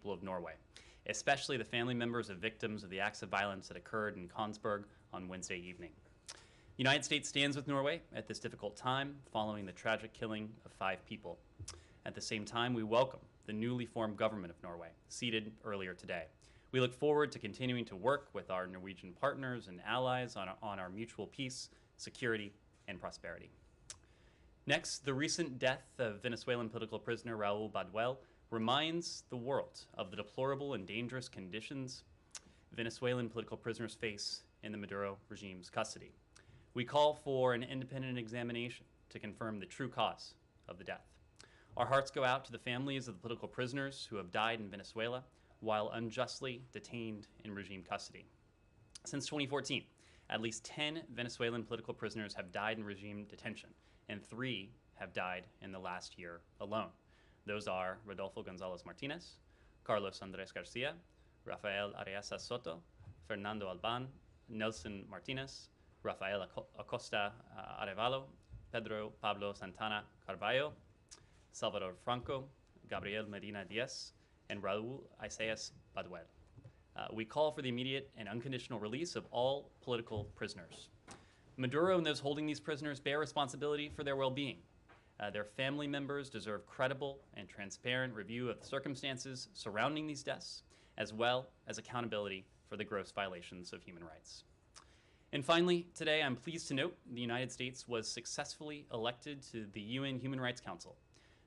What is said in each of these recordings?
people of Norway, especially the family members of victims of the acts of violence that occurred in Kongsberg on Wednesday evening. The United States stands with Norway at this difficult time following the tragic killing of 5 people. At the same time, we welcome the newly formed government of Norway, seated earlier today. We look forward to continuing to work with our Norwegian partners and allies on our mutual peace, security, and prosperity. Next, the recent death of Venezuelan political prisoner Raul Baduel reminds the world of the deplorable and dangerous conditions Venezuelan political prisoners face in the Maduro regime's custody. We call for an independent examination to confirm the true cause of the death. Our hearts go out to the families of the political prisoners who have died in Venezuela while unjustly detained in regime custody. Since 2014, at least 10 Venezuelan political prisoners have died in regime detention, and 3 have died in the last year alone. Those are Rodolfo Gonzalez Martinez, Carlos Andres Garcia, Rafael Arias Soto, Fernando Alban, Nelson Martinez, Rafael Acosta Arevalo, Pedro Pablo Santana Carballo, Salvador Franco, Gabriel Medina Diaz, and Raul Isaias Baduel. We call for the immediate and unconditional release of all political prisoners. Maduro and those holding these prisoners bear responsibility for their well-being. Their family members deserve credible and transparent review of the circumstances surrounding these deaths, as well as accountability for the gross violations of human rights. And finally, today I'm pleased to note the United States was successfully elected to the UN Human Rights Council.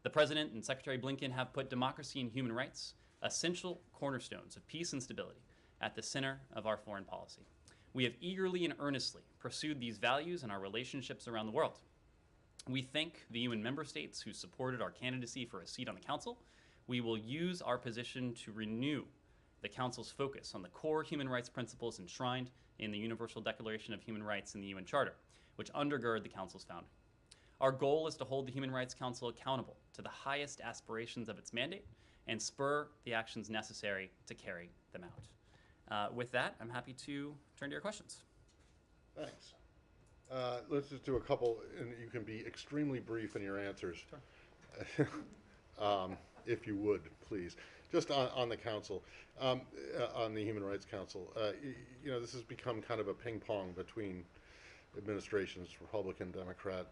The President and Secretary Blinken have put democracy and human rights, essential cornerstones of peace and stability, at the center of our foreign policy. We have eagerly and earnestly pursued these values in our relationships around the world. We thank the UN member states who supported our candidacy for a seat on the Council. We will use our position to renew the Council's focus on the core human rights principles enshrined in the Universal Declaration of Human Rights and the UN Charter, which undergird the Council's founding. Our goal is to hold the Human Rights Council accountable to the highest aspirations of its mandate and spur the actions necessary to carry them out. With that, I'm happy to turn to your questions. Thanks. Let's just do a couple, and you can be extremely brief in your answers. Sure. If you would, please. Just on the Council, on the Human Rights Council, you know, this has become kind of a ping pong between administrations, Republican, Democrat,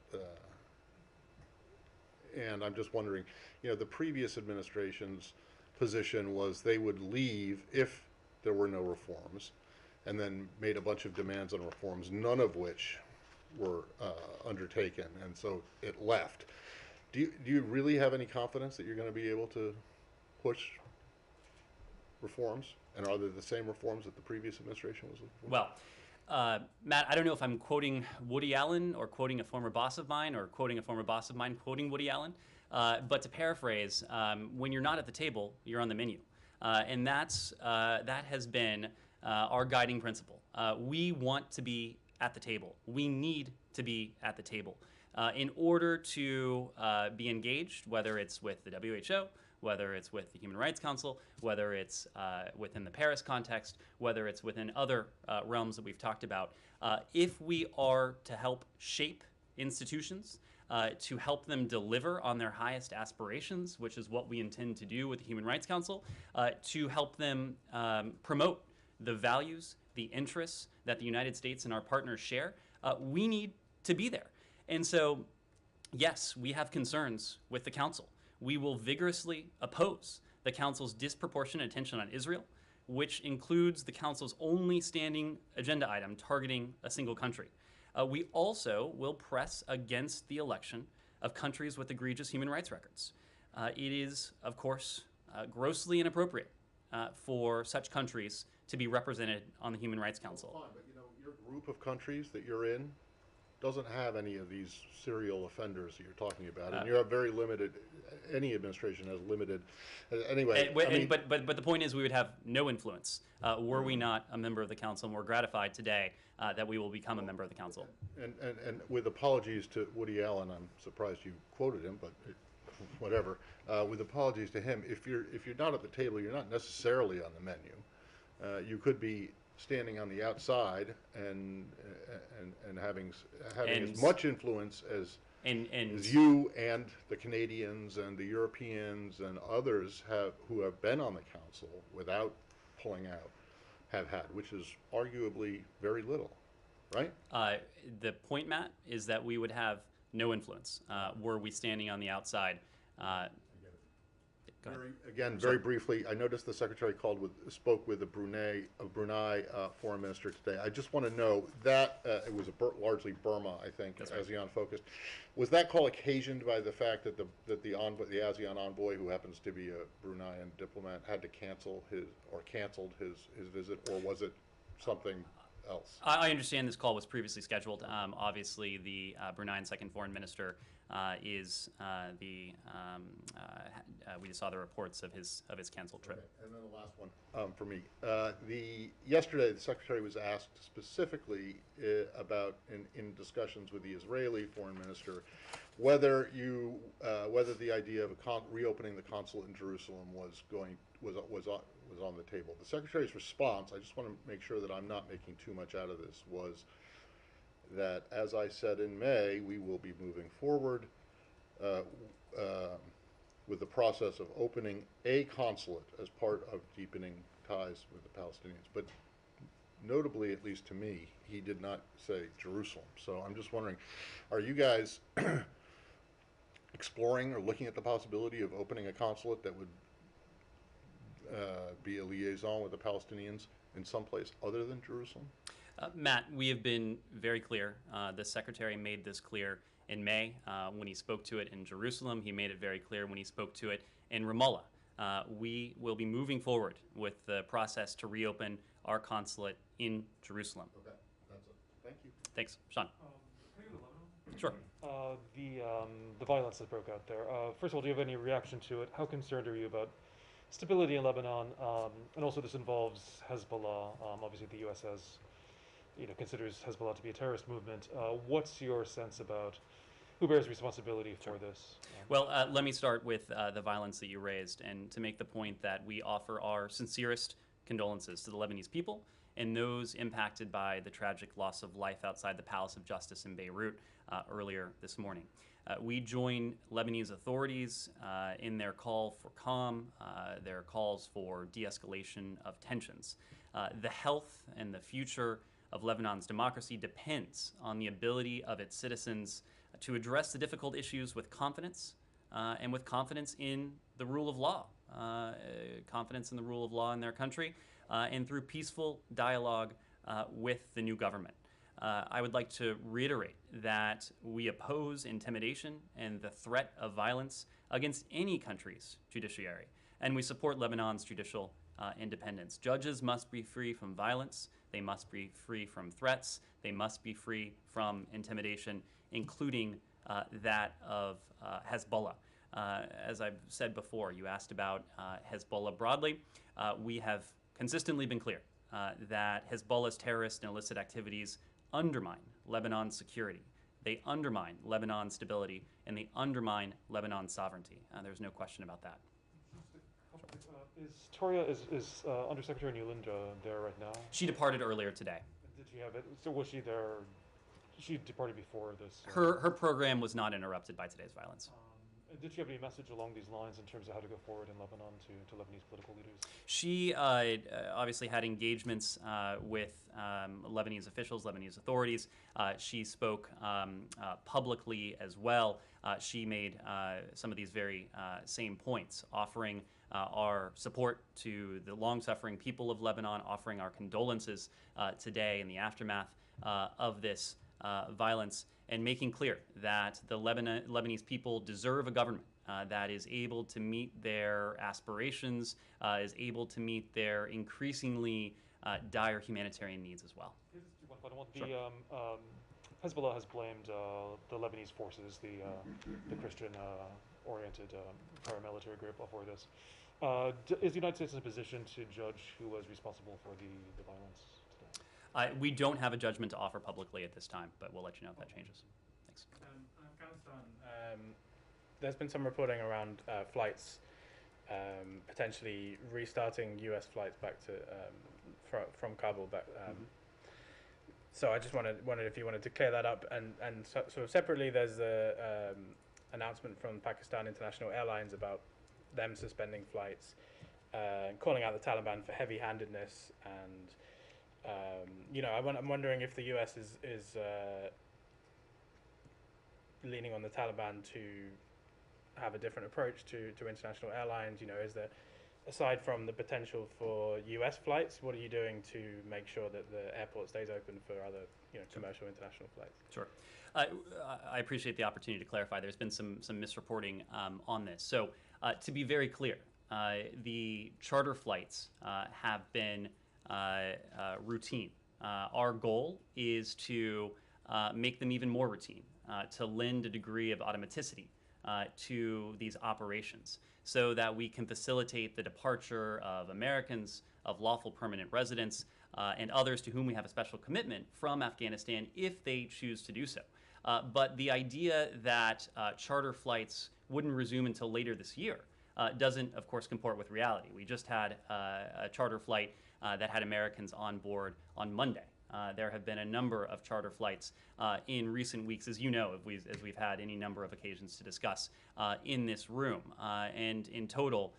and I'm just wondering, you know, the previous administration's position was they would leave if there were no reforms, and then made a bunch of demands on reforms, none of which were undertaken, and so it left. Do you really have any confidence that you're going to be able to push reforms? And are they the same reforms that the previous administration was looking for? Well, Matt, I don't know if I'm quoting Woody Allen or quoting a former boss of mine or quoting a former boss of mine quoting Woody Allen. But to paraphrase, when you're not at the table, you're on the menu. And that has been our guiding principle. We want to be at the table. We need to be at the table in order to be engaged, whether it's with the WHO, whether it's with the Human Rights Council, whether it's within the Paris context, whether it's within other realms that we've talked about. If we are to help shape institutions, to help them deliver on their highest aspirations, which is what we intend to do with the Human Rights Council, to help them promote the values, the interests that the United States and our partners share, we need to be there. And so, yes, we have concerns with the Council. We will vigorously oppose the Council's disproportionate attention on Israel, which includes the Council's only standing agenda item targeting a single country. We also will press against the election of countries with egregious human rights records. It is, of course, grossly inappropriate for such countries to be represented on the Human Rights Council. Well, fine, but you know, your group of countries that you're in doesn't have any of these serial offenders that you're talking about, and you have very limited. Any administration has limited. Anyway, but the point is, we would have no influence were we not a member of the Council, and we're gratified today that we will become a member of the Council. And with apologies to Woody Allen, I'm surprised you quoted him, but whatever. With apologies to him, if you're not at the table, you're not necessarily on the menu. You could be standing on the outside and having as much influence as And Is you and the Canadians and the Europeans and others who have been on the council without pulling out have had, which is arguably very little, right? The point, Matt, is that we would have no influence were we standing on the outside. Go ahead. Very briefly, I noticed the secretary spoke with the Brunei foreign minister today. I just want to know that it was largely Burma, I think, That's right. ASEAN focused. Was that call occasioned by the fact that the ASEAN envoy, who happens to be a Bruneian diplomat, had to canceled his visit, or was it something else? I understand this call was previously scheduled. Obviously, the Bruneian second foreign minister is we just saw the reports of his canceled trip. Okay. And then the last one for me. Yesterday, the secretary was asked specifically about in discussions with the Israeli foreign minister whether the idea of reopening the consulate in Jerusalem was on the table. The secretary's response, I just want to make sure that I'm not making too much out of this, was that, as I said in May, we will be moving forward with the process of opening a consulate as part of deepening ties with the Palestinians. But notably, at least to me, he did not say Jerusalem. So I'm just wondering, are you guys exploring or looking at the possibility of opening a consulate that would be a liaison with the Palestinians in some place other than Jerusalem? Matt, we have been very clear. The secretary made this clear in May when he spoke to it in Jerusalem. He made it very clear when he spoke to it in Ramallah. We will be moving forward with the process to reopen our consulate in Jerusalem. Okay, that's it. Thank you. Thanks. Sean. Can I go to Lebanon? Sure. The violence that broke out there. First of all, do you have any reaction to it? How concerned are you about stability in Lebanon? And also, this involves Hezbollah. Obviously, the U.S. considers Hezbollah to be a terrorist movement. What's your sense about who bears responsibility for this? Well, let me start with the violence that you raised, and to make the point that we offer our sincerest condolences to the Lebanese people and those impacted by the tragic loss of life outside the Palace of Justice in Beirut earlier this morning. We join Lebanese authorities in their call for calm, their calls for de-escalation of tensions. The health and the future of Lebanon's democracy depends on the ability of its citizens to address the difficult issues with confidence and with confidence in the rule of law, confidence in the rule of law in their country, and through peaceful dialogue with the new government. I would like to reiterate that we oppose intimidation and the threat of violence against any country's judiciary, and we support Lebanon's judicial independence. Judges must be free from violence. They must be free from threats. They must be free from intimidation, including that of Hezbollah. As I've said before, you asked about Hezbollah broadly. We have consistently been clear that Hezbollah's terrorist and illicit activities undermine Lebanon's security. They undermine Lebanon's stability, and they undermine Lebanon's sovereignty. There's no question about that. Is Toria, is Undersecretary Newland there right now? She departed earlier today. Did she have it? So was she there? She departed before this? Her program was not interrupted by today's violence. Did she have any message along these lines in terms of how to go forward in Lebanon to Lebanese political leaders? She obviously had engagements with Lebanese officials, Lebanese authorities. She spoke publicly as well. She made some of these very same points, offering our support to the long-suffering people of Lebanon, offering our condolences today in the aftermath of this violence, and making clear that the Lebanese people deserve a government that is able to meet their aspirations, is able to meet their increasingly dire humanitarian needs as well. Sure. Hezbollah has blamed the Lebanese forces, the Christian-oriented paramilitary group, for this. Is the United States in a position to judge who was responsible for the violence today? We don't have a judgment to offer publicly at this time, but we'll let you know if that changes. Thanks. Afghanistan, there's been some reporting around flights potentially restarting U.S. flights back to from Kabul back. So I just wondered if you wanted to clear that up, and sort of separately, there's a announcement from Pakistan International Airlines about them suspending flights, calling out the Taliban for heavy-handedness, and I'm wondering if the U.S. is leaning on the Taliban to have a different approach to international airlines. Is there, aside from the potential for U.S. flights, what are you doing to make sure that the airport stays open for other, commercial international flights? Sure. I appreciate the opportunity to clarify. There's been some misreporting on this. So to be very clear, the charter flights have been routine. Our goal is to make them even more routine, to lend a degree of automaticity to these operations so that we can facilitate the departure of Americans, of lawful permanent residents, and others to whom we have a special commitment from Afghanistan if they choose to do so. But the idea that charter flights wouldn't resume until later this year doesn't, of course, comport with reality. We just had a charter flight that had Americans on board on Monday. There have been a number of charter flights in recent weeks, as you know, as we've had any number of occasions to discuss in this room. And in total,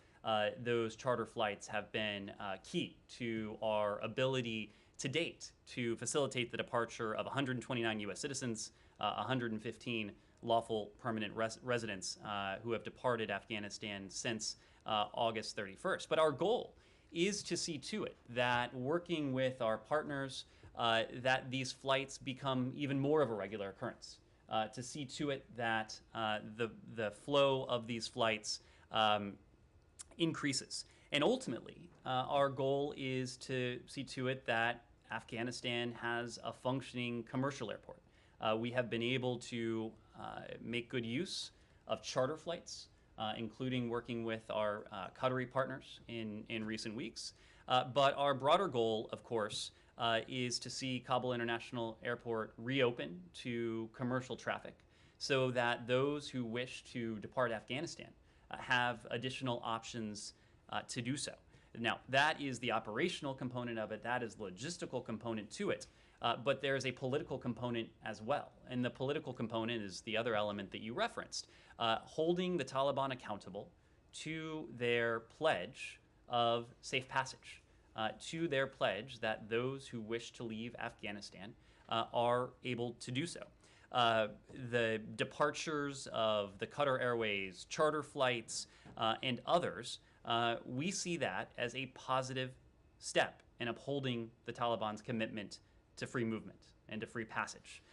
those charter flights have been key to our ability to date to facilitate the departure of 129 U.S. citizens, 115 lawful permanent residents who have departed Afghanistan since August 31st. But our goal is to see to it that working with our partners, that these flights become even more of a regular occurrence, to see to it that the flow of these flights increases. And ultimately, our goal is to see to it that Afghanistan has a functioning commercial airport. We have been able to make good use of charter flights, including working with our Qatari partners in recent weeks. But our broader goal, of course, is to see Kabul International Airport reopen to commercial traffic so that those who wish to depart Afghanistan have additional options to do so. Now, that is the operational component of it. That is the logistical component to it. But there's a political component as well. And the political component is the other element that you referenced, holding the Taliban accountable to their pledge of safe passage, to their pledge that those who wish to leave Afghanistan are able to do so. The departures of the Qatar Airways, charter flights, and others, we see that as a positive step in upholding the Taliban's commitment to free movement and to free passage.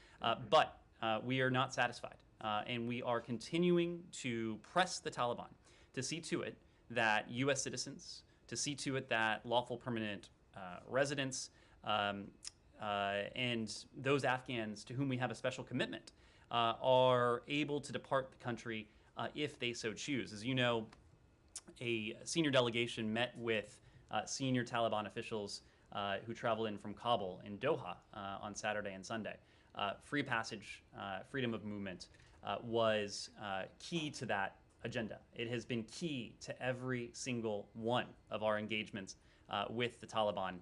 But we are not satisfied, and we are continuing to press the Taliban to see to it that U.S. citizens, to see to it that lawful permanent residents, and those Afghans to whom we have a special commitment are able to depart the country if they so choose. As you know, a senior delegation met with senior Taliban officials who traveled in from Kabul in Doha on Saturday and Sunday. Free passage, freedom of movement was key to that agenda. It has been key to every single one of our engagements with the Taliban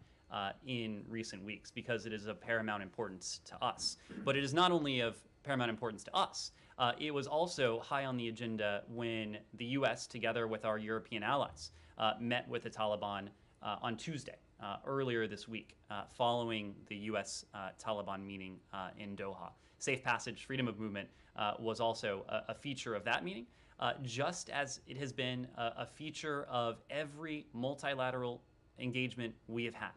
in recent weeks because it is of paramount importance to us. But it is not only of paramount importance to us. It was also high on the agenda when the U.S., together with our European allies, met with the Taliban on Tuesday, earlier this week, following the U.S. Taliban meeting in Doha. Safe passage, freedom of movement was also a feature of that meeting, just as it has been a feature of every multilateral engagement we have had.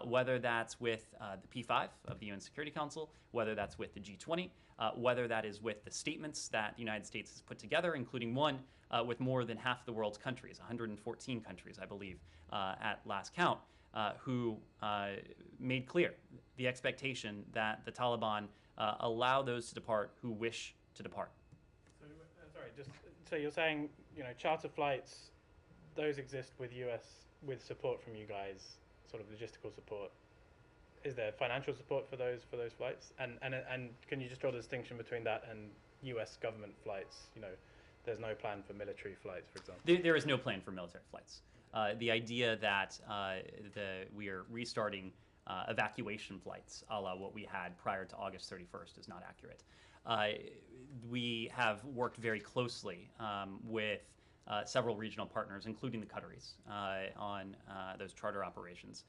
Whether that's with the P5 of the UN Security Council, whether that's with the G20, whether that is with the statements that the United States has put together, including one with more than half the world's countries, 114 countries, I believe, at last count, who made clear the expectation that the Taliban allow those to depart who wish to depart. So, so you're saying, charter flights, those exist with with support from you guys, sort of logistical support. Is there financial support for those flights? And can you just draw the distinction between that and U.S. government flights? There's no plan for military flights, for example. There is no plan for military flights. The idea that we are restarting evacuation flights, a la what we had prior to August 31st, is not accurate. We have worked very closely with several regional partners, including the Qataris, on those charter operations.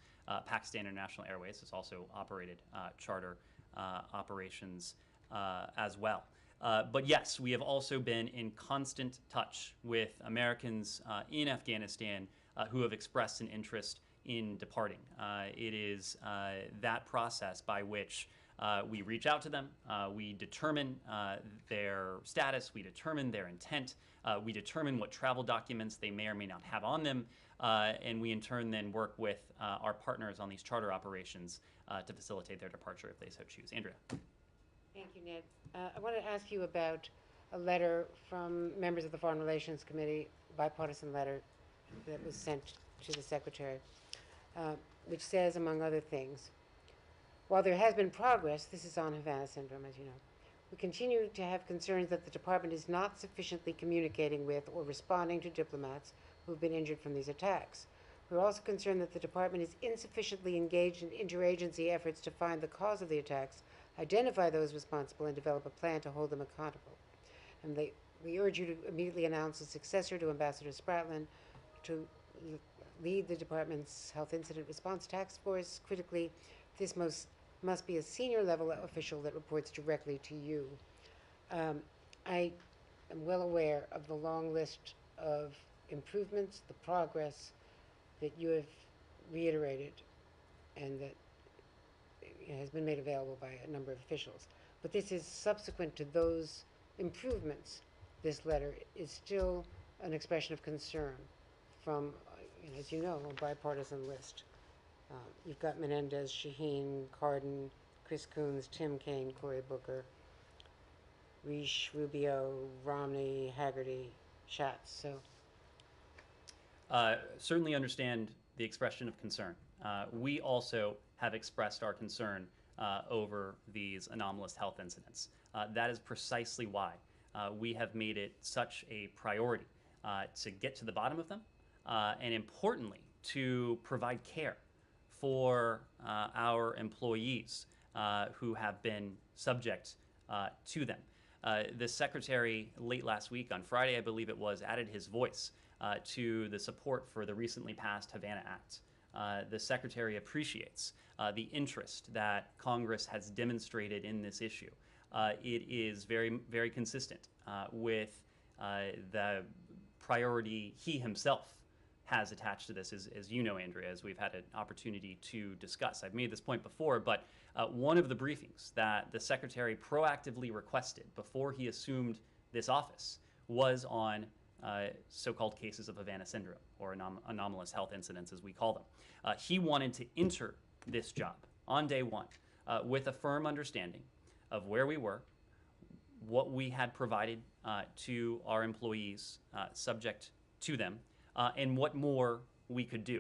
Pakistan International Airways has also operated charter operations as well. But yes, we have also been in constant touch with Americans in Afghanistan who have expressed an interest in departing. It is that process by which we reach out to them, we determine their status, we determine their intent, we determine what travel documents they may or may not have on them, and we in turn then work with our partners on these charter operations to facilitate their departure if they so choose. Andrea. Thank you, Ned. I want to ask you about a letter from members of the Foreign Relations Committee, bipartisan letter that was sent to the Secretary, which says, among other things, while there has been progress, this is on Havana syndrome, as you know, we continue to have concerns that the Department is not sufficiently communicating with or responding to diplomats who have been injured from these attacks. We're also concerned that the Department is insufficiently engaged in interagency efforts to find the cause of the attacks, identify those responsible, and develop a plan to hold them accountable. And we urge you to immediately announce a successor to Ambassador Spratlan to lead the Department's Health Incident Response Task Force. Critically, this must be a senior level official that reports directly to you. I am well aware of the long list of improvements, the progress that you have reiterated and that has been made available by a number of officials. But this is subsequent to those improvements. This letter is still an expression of concern from, as you know, a bipartisan list. You've got Menendez, Shaheen, Cardin, Chris Coons, Tim Kaine, Cory Booker, Risch, Rubio, Romney, Haggerty, Schatz. So, certainly understand the expression of concern. We also have expressed our concern over these anomalous health incidents. That is precisely why we have made it such a priority to get to the bottom of them, and importantly, to provide care for our employees who have been subject to them. The Secretary, late last week, on Friday, I believe it was, added his voice to the support for the recently passed Havana Act. The Secretary appreciates the interest that Congress has demonstrated in this issue. It is very, very consistent with the priority he himself has attached to this, as you know, Andrea, as we've had an opportunity to discuss. I've made this point before, but one of the briefings that the Secretary proactively requested before he assumed this office was on so-called cases of Havana syndrome, or anomalous health incidents, as we call them. He wanted to enter this job on day one with a firm understanding of where we were, what we had provided to our employees subject to them, and what more we could do.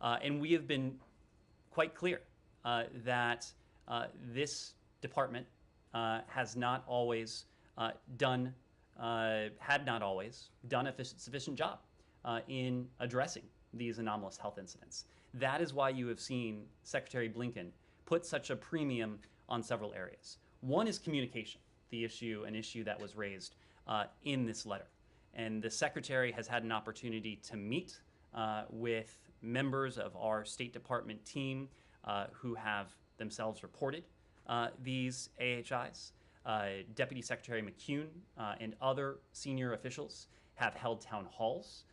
And we have been quite clear that this department had not always done a sufficient job in addressing these anomalous health incidents. That is why you have seen Secretary Blinken put such a premium on several areas. One is communication, an issue that was raised in this letter. And the Secretary has had an opportunity to meet with members of our State Department team who have themselves reported these AHIs. Deputy Secretary McCune and other senior officials have held town halls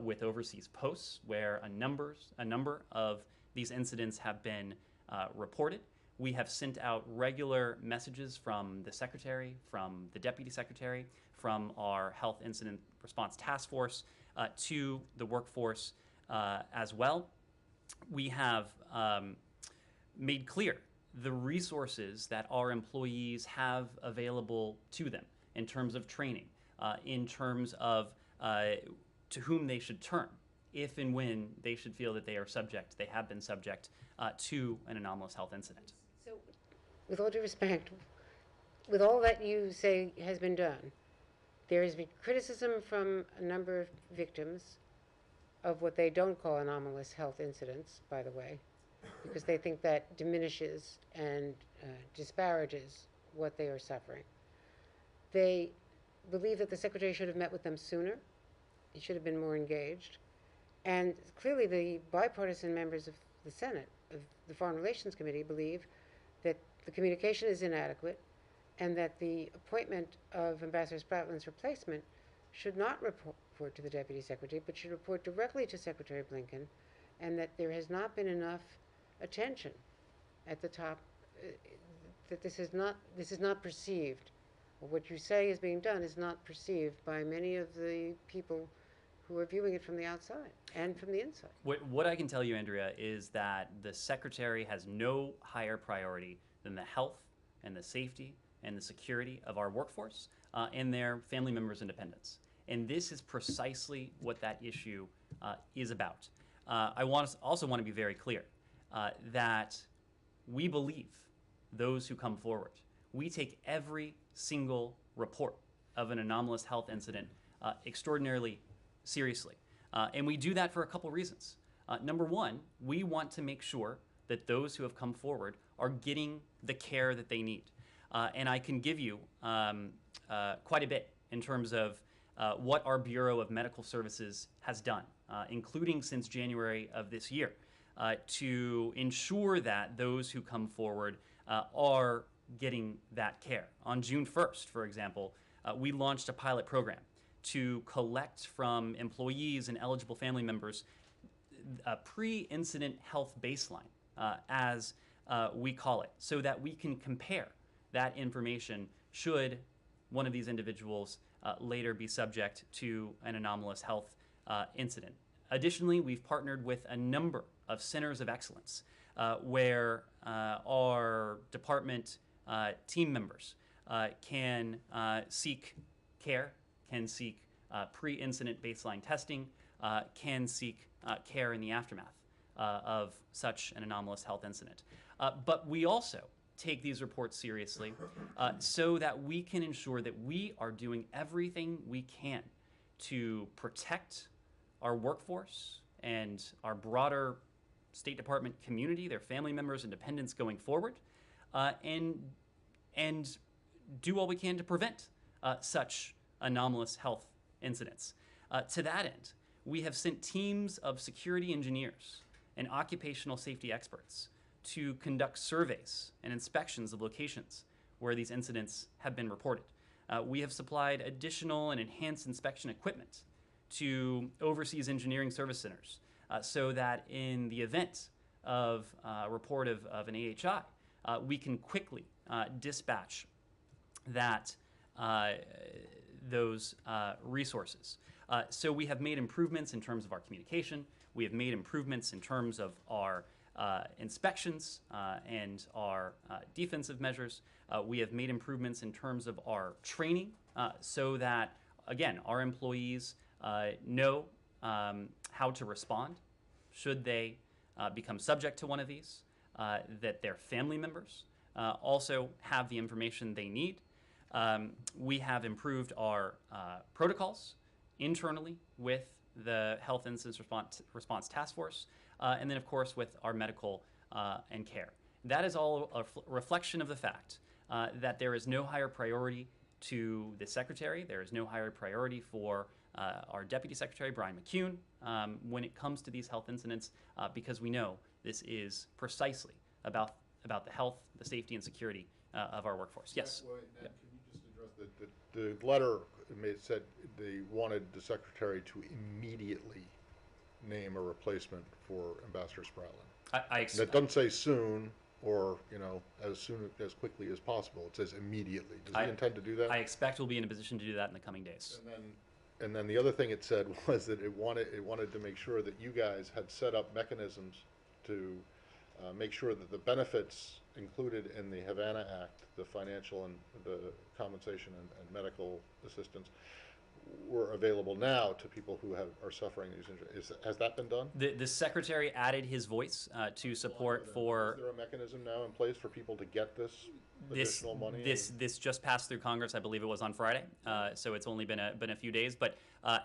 with overseas posts where a number of these incidents have been reported. We have sent out regular messages from the Secretary, from the Deputy Secretary, from our Health Incident Response Task Force to the workforce as well. We have made clear the resources that our employees have available to them in terms of training, in terms of to whom they should turn if and when they should feel that they have been subject to an anomalous health incident. So, with all due respect, with all that you say has been done, there has been criticism from a number of victims of what they don't call anomalous health incidents, by the way, because they think that diminishes and disparages what they are suffering. They believe that the Secretary should have met with them sooner. He should have been more engaged. And clearly the bipartisan members of the Senate, of the Foreign Relations Committee, believe that the communication is inadequate and that the appointment of Ambassador Spratland's replacement should not report to the Deputy Secretary, but should report directly to Secretary Blinken, and that there has not been enough attention at the top, that this is not perceived. What you say is being done is not perceived by many of the people who are viewing it from the outside and from the inside. What I can tell you, Andrea, is that the Secretary has no higher priority than the health and the safety and the security of our workforce and their family members and dependents. And this is precisely what that issue is about. I also want to be very clear that we believe those who come forward. We take every single report of an anomalous health incident extraordinarily seriously. And we do that for a couple reasons. Number one, we want to make sure that those who have come forward are getting the care that they need. And I can give you quite a bit in terms of what our Bureau of Medical Services has done, including since January of this year, to ensure that those who come forward are getting that care. On June 1st, for example, we launched a pilot program to collect from employees and eligible family members a pre-incident health baseline, as we call it, so that we can compare that information should one of these individuals later be subject to an anomalous health incident. Additionally, we've partnered with a number of centers of excellence where our department team members can seek care, can seek pre-incident baseline testing, can seek care in the aftermath of such an anomalous health incident. But we also take these reports seriously so that we can ensure that we are doing everything we can to protect our workforce and our broader State Department community, their family members and dependents going forward, and do all we can to prevent such anomalous health incidents. To that end, we have sent teams of security engineers and occupational safety experts to conduct surveys and inspections of locations where these incidents have been reported. We have supplied additional and enhanced inspection equipment to overseas engineering service centers so that in the event of a report of an AHI, we can quickly dispatch those resources. So we have made improvements in terms of our communication. We have made improvements in terms of our inspections and our defensive measures. We have made improvements in terms of our training so that, again, our employees know how to respond should they become subject to one of these, that their family members also have the information they need. We have improved our protocols internally with the Health Incident Response Task Force, and then, of course, with our medical and care. That is all a reflection of the fact that there is no higher priority to the Secretary. There is no higher priority for our Deputy Secretary, Brian McCune, when it comes to these health incidents, because we know this is precisely about the health, the safety, and security of our workforce. Yes? Well, Ned, can you just address the letter said they wanted the Secretary to immediately name a replacement for Ambassador Spratland. That doesn't say soon or, as quickly as possible. It says immediately. Does he intend to do that? I expect we'll be in a position to do that in the coming days. And then the other thing it said was that it wanted to make sure that you guys had set up mechanisms to make sure that the benefits included in the Havana Act, the financial and the compensation and medical assistance, were available now to people who are suffering these injuries. Has that been done? The Secretary added his voice to support for... Is there a mechanism now in place for people to get this? additional money? This just passed through Congress. I believe it was on Friday, so it's only been a few days. But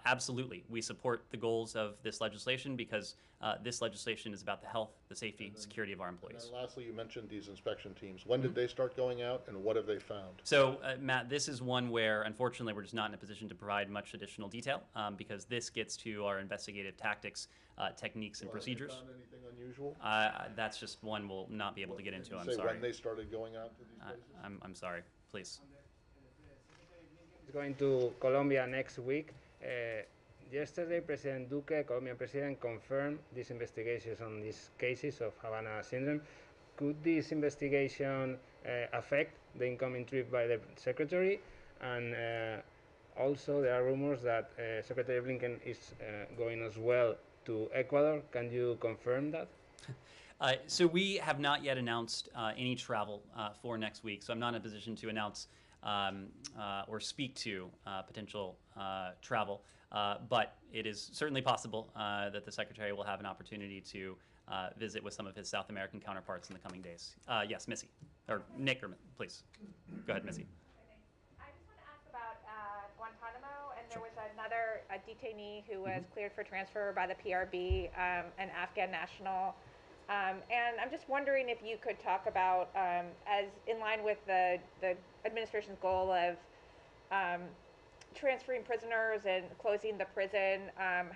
absolutely, we support the goals of this legislation because this legislation is about the health, the safety, security of our employees. And lastly, you mentioned these inspection teams. When did they start going out, and what have they found? So, Matt, this is one where, unfortunately, we're just not in a position to provide much additional detail because this gets to our investigative tactics, techniques, and procedures. Have they found anything unusual? That's just one we'll not be able to get into. I'm Say sorry. when they started going out to these places? I'm sorry. Please. Is going to Colombia next week. Yesterday, President Duque, Colombian president, confirmed these investigations on these cases of Havana syndrome. Could this investigation affect the incoming trip by the secretary? And also, there are rumors that Secretary Blinken is going as well to Ecuador. Can you confirm that? So we have not yet announced any travel for next week, so I'm not in a position to announce or speak to potential travel. But it is certainly possible that the Secretary will have an opportunity to visit with some of his South American counterparts in the coming days. Yes, Missy. Or Nick, please. Go ahead, Missy. I just want to ask about Guantanamo, and there was another detainee who was cleared for transfer by the PRB, an Afghan national. And I'm just wondering if you could talk about, as in line with the administration's goal of transferring prisoners and closing the prison,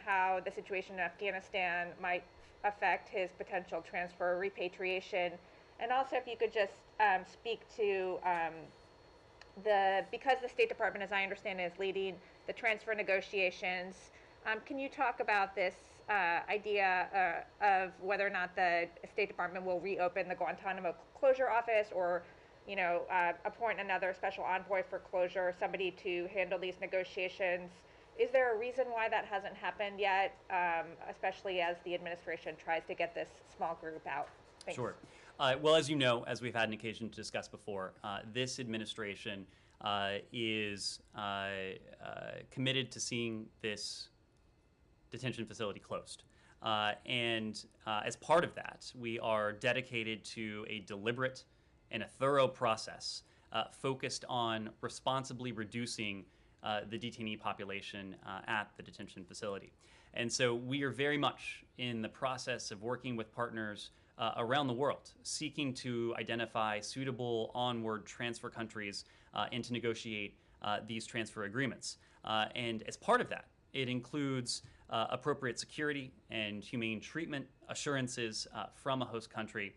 how the situation in Afghanistan might affect his potential transfer or repatriation. And also if you could just speak to because the State Department, as I understand it, is leading the transfer negotiations, can you talk about this idea of whether or not the State Department will reopen the Guantanamo closure office, or appoint another special envoy for closure, somebody to handle these negotiations? Is there a reason why that hasn't happened yet, especially as the administration tries to get this small group out? Thanks. Sure. Well, as you know, as we've had an occasion to discuss before, this administration is committed to seeing this detention facility closed. And as part of that, we are dedicated to a deliberate and a thorough process focused on responsibly reducing the detainee population at the detention facility. And so we are very much in the process of working with partners around the world, seeking to identify suitable onward transfer countries and to negotiate these transfer agreements. And as part of that, it includes appropriate security and humane treatment assurances from a host country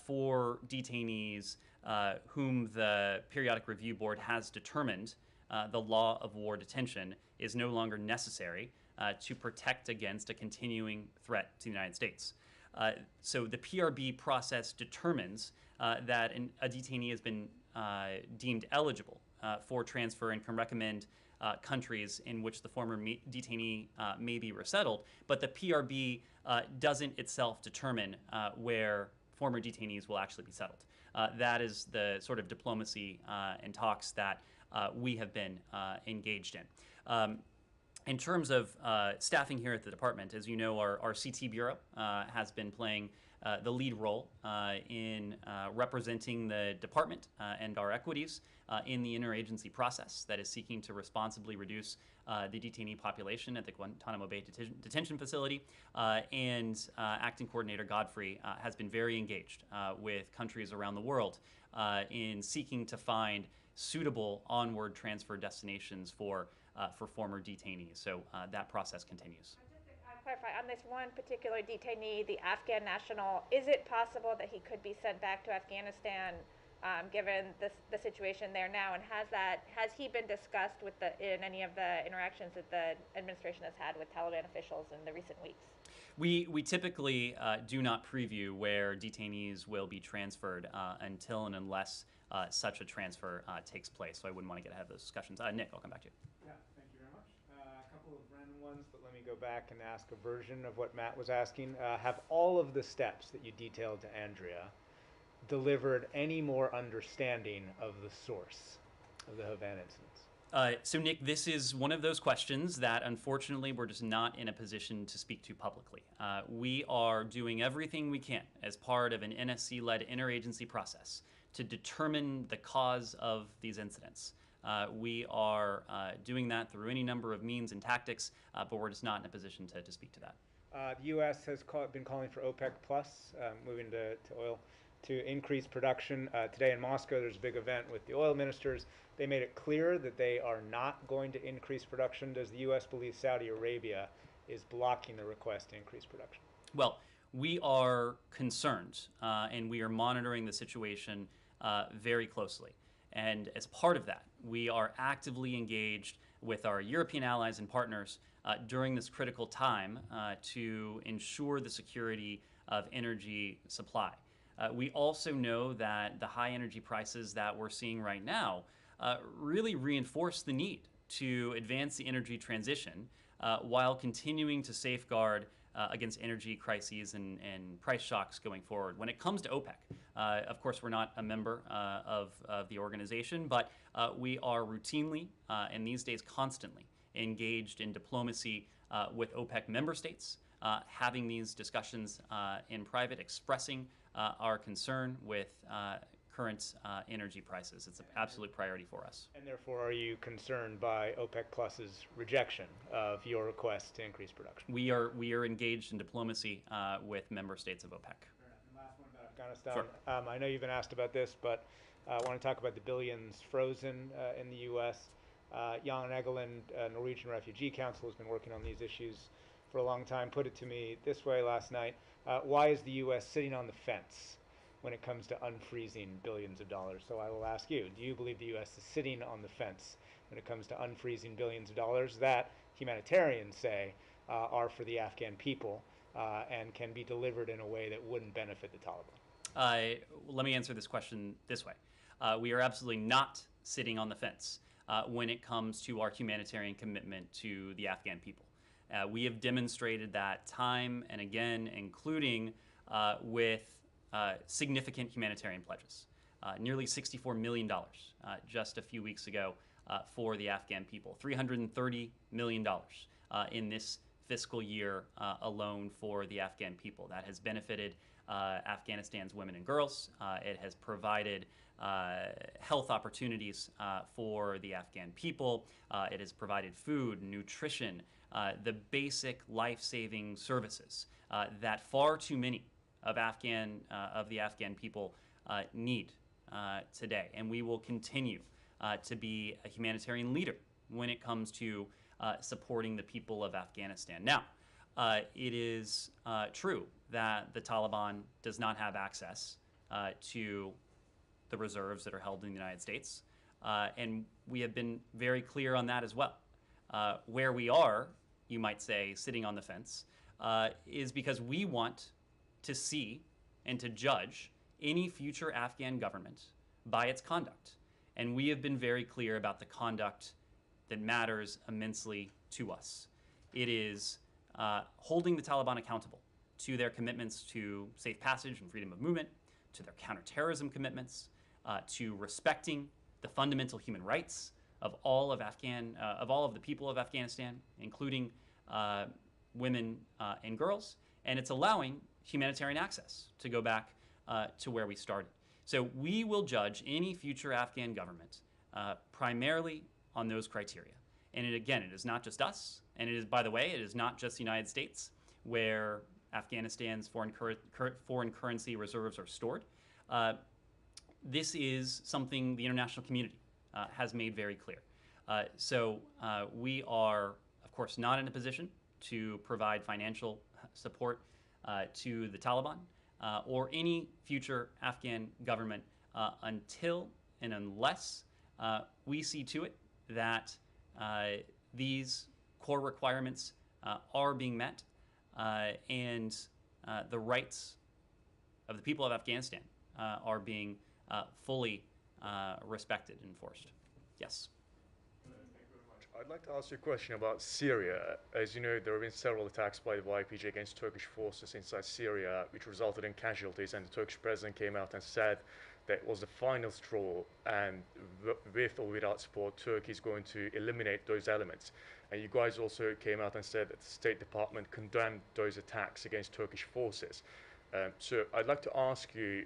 for detainees whom the Periodic Review Board has determined the law of war detention is no longer necessary to protect against a continuing threat to the United States. So the PRB process determines that a detainee has been deemed eligible for transfer and can recommend countries in which the former detainee may be resettled, but the PRB doesn't itself determine where former detainees will actually be settled. That is the sort of diplomacy and talks that we have been engaged in. In terms of staffing here at the department, as you know, our CT Bureau has been playing the lead role in representing the department and our equities in the interagency process that is seeking to responsibly reduce the detainee population at the Guantanamo Bay Detention Facility. And Acting Coordinator Godfrey has been very engaged with countries around the world in seeking to find suitable onward transfer destinations for former detainees. So that process continues. Just to clarify, on this one particular detainee, the Afghan national, is it possible that he could be sent back to Afghanistan given the situation there now? And has he been discussed in any of the interactions that the administration has had with Taliban officials in the recent weeks? We typically do not preview where detainees will be transferred until and unless such a transfer takes place. So I wouldn't want to get ahead of those discussions. Nick, I'll come back to you. Yeah, thank you very much. A couple of random ones, but let me go back and ask a version of what Matt was asking. Have all of the steps that you detailed to Andrea delivered any more understanding of the source of the Havana incidents? So Nick, this is one of those questions that unfortunately we're just not in a position to speak to publicly. We are doing everything we can as part of an NSC-led interagency process to determine the cause of these incidents. We are doing that through any number of means and tactics, but we're just not in a position to speak to that. The U.S. has been calling for OPEC Plus, moving to oil, to increase production. Today in Moscow, there's a big event with the oil ministers. They made it clear that they are not going to increase production. Does the U.S. believe Saudi Arabia is blocking the request to increase production? Well, we are concerned, and we are monitoring the situation very closely. And as part of that, we are actively engaged with our European allies and partners during this critical time to ensure the security of energy supply. We also know that the high energy prices that we're seeing right now really reinforce the need to advance the energy transition while continuing to safeguard against energy crises and price shocks going forward. When it comes to OPEC, of course, we're not a member of the organization, but we are routinely and these days constantly engaged in diplomacy with OPEC member states, having these discussions in private, expressing our concern with current energy prices. It's an absolute priority for us. And therefore, are you concerned by OPEC Plus's rejection of your request to increase production? We are engaged in diplomacy with member states of OPEC. And last one about Afghanistan. Sure. I know you've been asked about this, but I want to talk about the billions frozen in the U.S. Jan Egeland, Norwegian Refugee Council, has been working on these issues for a long time, put it to me this way last night. Why is the U.S. sitting on the fence when it comes to unfreezing billions of dollars? So I will ask you, do you believe the U.S. is sitting on the fence when it comes to unfreezing billions of dollars that humanitarians say are for the Afghan people and can be delivered in a way that wouldn't benefit the Taliban? Let me answer this question this way. We are absolutely not sitting on the fence when it comes to our humanitarian commitment to the Afghan people. We have demonstrated that time and again, including with significant humanitarian pledges. Nearly $64 million just a few weeks ago for the Afghan people. $330 million in this fiscal year alone for the Afghan people. That has benefited Afghanistan's women and girls. It has provided health opportunities for the Afghan people. It has provided food, nutrition, the basic life-saving services that far too many of the Afghan people need today. And we will continue to be a humanitarian leader when it comes to supporting the people of Afghanistan. Now, it is true that the Taliban does not have access to the reserves that are held in the United States. And we have been very clear on that as well. Where we are, you might say, sitting on the fence, is because we want to see and to judge any future Afghan government by its conduct. And we have been very clear about the conduct that matters immensely to us. It is holding the Taliban accountable to their commitments to safe passage and freedom of movement, to their counterterrorism commitments, to respecting the fundamental human rights of all of the people of Afghanistan, including women and girls, and it's allowing humanitarian access to go back to where we started. So we will judge any future Afghan government primarily on those criteria. And again, it is not just us, and it is, by the way, it is not just the United States where Afghanistan's foreign currency reserves are stored. This is something the international community has made very clear. So we are, of course, not in a position to provide financial support to the Taliban or any future Afghan government until and unless we see to it that these core requirements are being met and the rights of the people of Afghanistan are being fully respected and enforced. Yes. I'd like to ask you a question about Syria. As you know, there have been several attacks by the YPG against Turkish forces inside Syria, which resulted in casualties, and the Turkish president came out and said that it was the final straw, and with or without support, Turkey is going to eliminate those elements. And you guys also came out and said that the State Department condemned those attacks against Turkish forces. So I'd like to ask you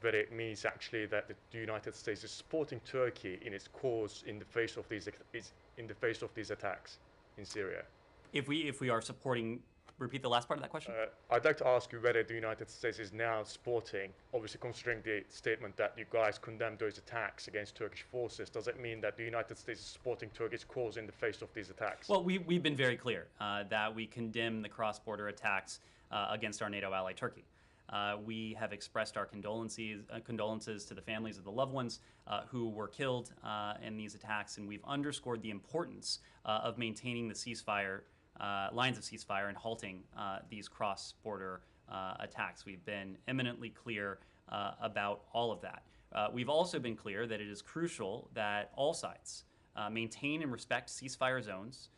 whether it means actually that the United States is supporting Turkey in its cause in the face of these attacks in Syria. If we are supporting, repeat the last part of that question. I'd like to ask you whether the United States is now supporting, obviously considering the statement that you guys condemned those attacks against Turkish forces, does it mean that the United States is supporting Turkey's cause in the face of these attacks? Well, we've been very clear that we condemn the cross-border attacks against our NATO ally Turkey. We have expressed our condolences to the families of the loved ones who were killed in these attacks, and we've underscored the importance of maintaining the ceasefire, lines of ceasefire, and halting these cross-border attacks. We've been eminently clear about all of that. We've also been clear that it is crucial that all sides maintain and respect ceasefire zones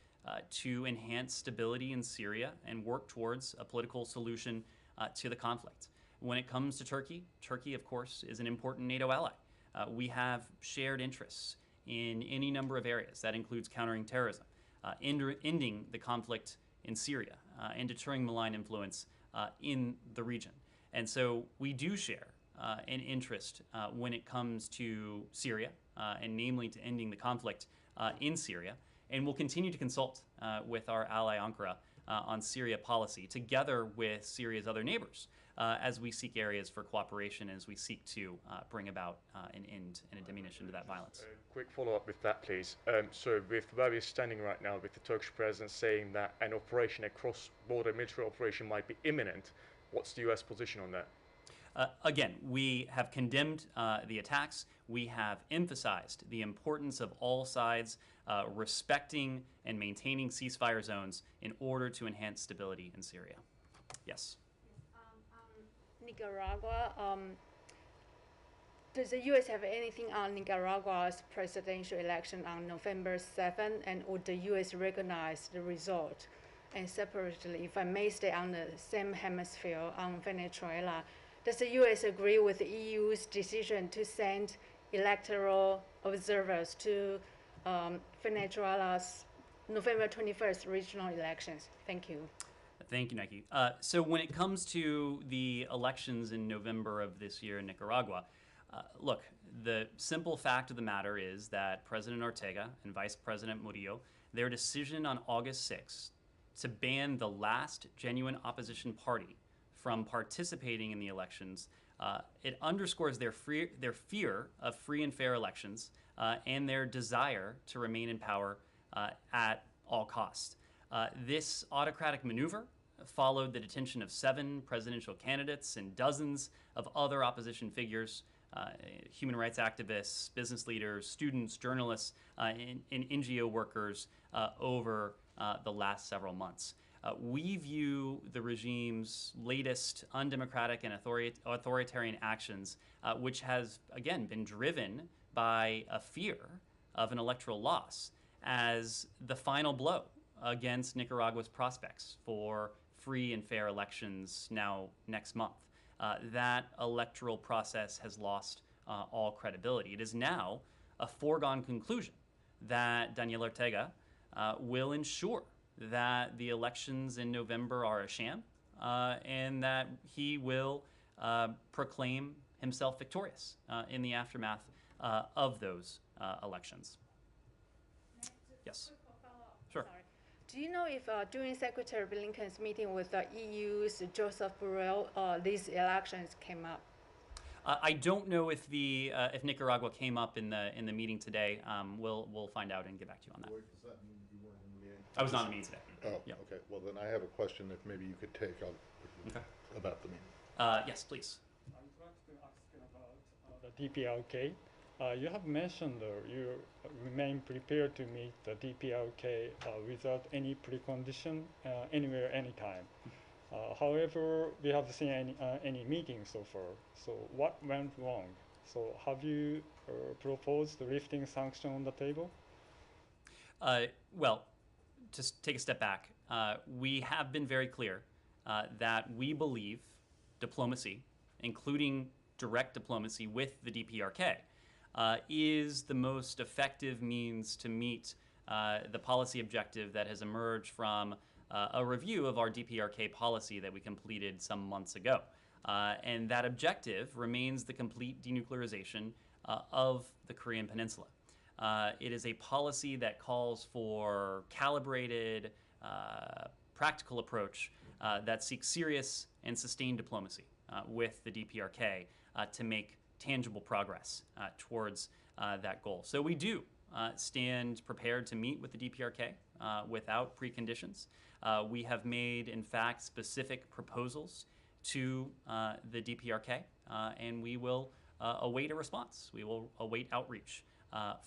to enhance stability in Syria and work towards a political solution to the conflict. When it comes to Turkey, Turkey, of course, is an important NATO ally. We have shared interests in any number of areas. That includes countering terrorism, ending the conflict in Syria, and deterring malign influence in the region. And so we do share an interest when it comes to Syria, and namely to ending the conflict in Syria. And we'll continue to consult with our ally Ankara on Syria policy, together with Syria's other neighbors, as we seek areas for cooperation, as we seek to bring about an end and a diminution to that violence. Quick follow-up with that, please. So with where we're standing right now, with the Turkish president saying that an operation, a cross-border military operation might be imminent, what's the US position on that? Again, we have condemned the attacks. We have emphasized the importance of all sides respecting and maintaining ceasefire zones in order to enhance stability in Syria. Yes. Nicaragua. Does the U.S. have anything on Nicaragua's presidential election on November 7th, and would the U.S. recognize the result? And separately, if I may stay on the same hemisphere, on Venezuela, does the U.S. agree with the EU's decision to send electoral observers to Venezuela's November 21st regional elections? Thank you. Thank you, Nike. So when it comes to the elections in November of this year in Nicaragua, look, the simple fact of the matter is that President Ortega and Vice President Murillo, their decision on August 6th to ban the last genuine opposition party from participating in the elections, it underscores their fear of free and fair elections and their desire to remain in power at all costs. This autocratic maneuver followed the detention of 7 presidential candidates and dozens of other opposition figures, human rights activists, business leaders, students, journalists, and NGO workers over the last several months. We view the regime's latest undemocratic and authoritarian actions, which has, again, been driven by a fear of an electoral loss, as the final blow against Nicaragua's prospects for free and fair elections now next month. That electoral process has lost all credibility. It is now a foregone conclusion that Daniel Ortega will ensure that the elections in November are a sham, and that he will proclaim himself victorious in the aftermath of those elections. Yes. Sure. Sorry. Do you know if during Secretary Blinken's meeting with the EU's Joseph Borrell, these elections came up? I don't know if if Nicaragua came up in the meeting today. We'll find out and get back to you on that. Does that mean you weren't in the meeting? I was not in the meeting today. Oh, Yep. okay. Well, then I have a question that maybe you could take on Okay. about the meeting. Yes, please. I would like to ask about the DPRK. You have mentioned you remain prepared to meet the DPRK without any precondition, anywhere, anytime. However, we haven't seen any meetings so far. So what went wrong? So have you proposed the lifting sanction on the table? Well, to take a step back, we have been very clear that we believe diplomacy, including direct diplomacy with the DPRK, is the most effective means to meet the policy objective that has emerged from a review of our DPRK policy that we completed some months ago. And that objective remains the complete denuclearization of the Korean Peninsula. It is a policy that calls for calibrated, practical approach that seeks serious and sustained diplomacy with the DPRK to make tangible progress towards that goal. So we do stand prepared to meet with the DPRK without preconditions. We have made, in fact, specific proposals to the DPRK, and we will await a response. We will await outreach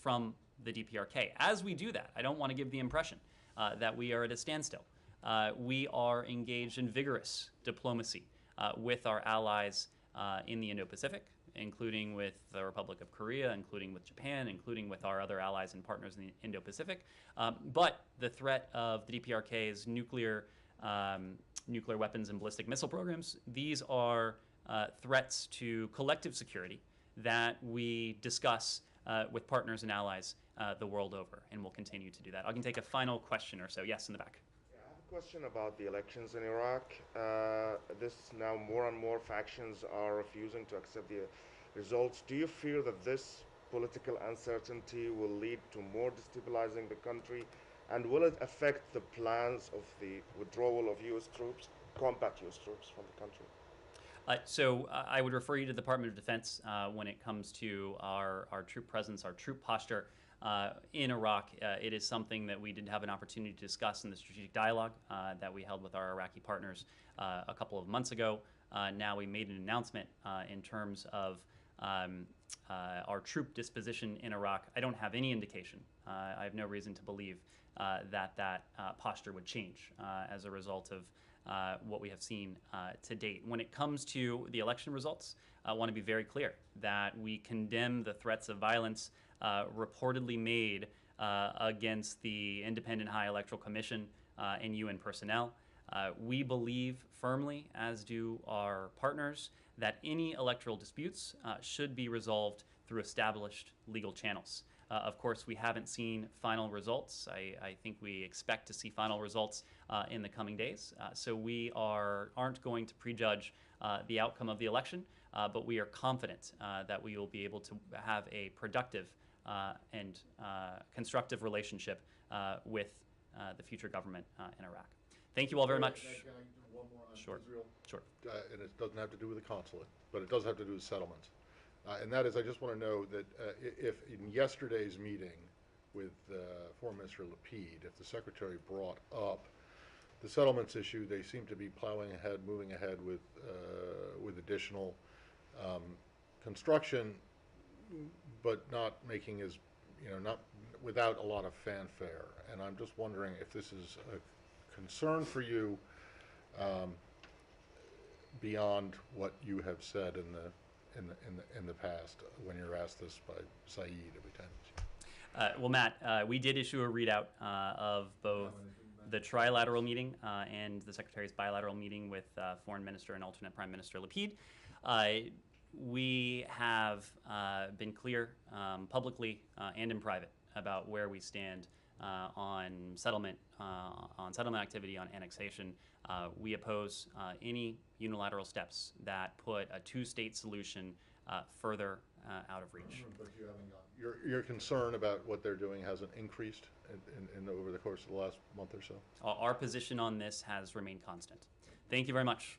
from the DPRK. As we do that, I don't want to give the impression that we are at a standstill. We are engaged in vigorous diplomacy with our allies in the Indo-Pacific, including with the Republic of Korea, including with Japan, including with our other allies and partners in the Indo-Pacific. But the threat of the DPRK's nuclear weapons and ballistic missile programs, these are threats to collective security that we discuss with partners and allies the world over, and we'll continue to do that. I can take a final question or so. Yes, in the back. Yeah, I have a question about the elections in Iraq. This now more and more factions are refusing to accept the results. Do you fear that this political uncertainty will lead to more destabilizing the country? And will it affect the plans of the withdrawal of U.S. troops, combat U.S. troops from the country? So I would refer you to the Department of Defense when it comes to our troop presence, our troop posture in Iraq. It is something that we did have an opportunity to discuss in the strategic dialogue that we held with our Iraqi partners a couple of months ago. Now we made an announcement in terms of our troop disposition in Iraq. I don't have any indication. I have no reason to believe that posture would change as a result of what we have seen to date. When it comes to the election results, I want to be very clear that we condemn the threats of violence reportedly made against the Independent High Electoral Commission and UN personnel. We believe firmly, as do our partners, that any electoral disputes should be resolved through established legal channels. Of course, we haven't seen final results. I think we expect to see final results in the coming days. So we aren't going to prejudge the outcome of the election, but we are confident that we will be able to have a productive and constructive relationship with the future government in Iraq. Thank you all very much. Can I do one more on Sure. Israel? Sure. And it doesn't have to do with the consulate, but it does have to do with settlements. And that is, I just want to know that if in yesterday's meeting with Foreign Minister Lapid, if the Secretary brought up the settlements issue, they seem to be plowing ahead, moving ahead with additional construction, but not making not without a lot of fanfare. And I'm just wondering if this is a concern for you beyond what you have said in the past when you're asked this by Saeed every time. Well, Matt, we did issue a readout of both the trilateral meeting and the Secretary's bilateral meeting with Foreign Minister and alternate Prime Minister Lapid. We have been clear publicly and in private about where we stand on settlement activity, on annexation. We oppose any unilateral steps that put a two-state solution further out of reach. But you haven't got your concern about what they're doing hasn't increased over the course of the last month or so? Our position on this has remained constant. Thank you very much.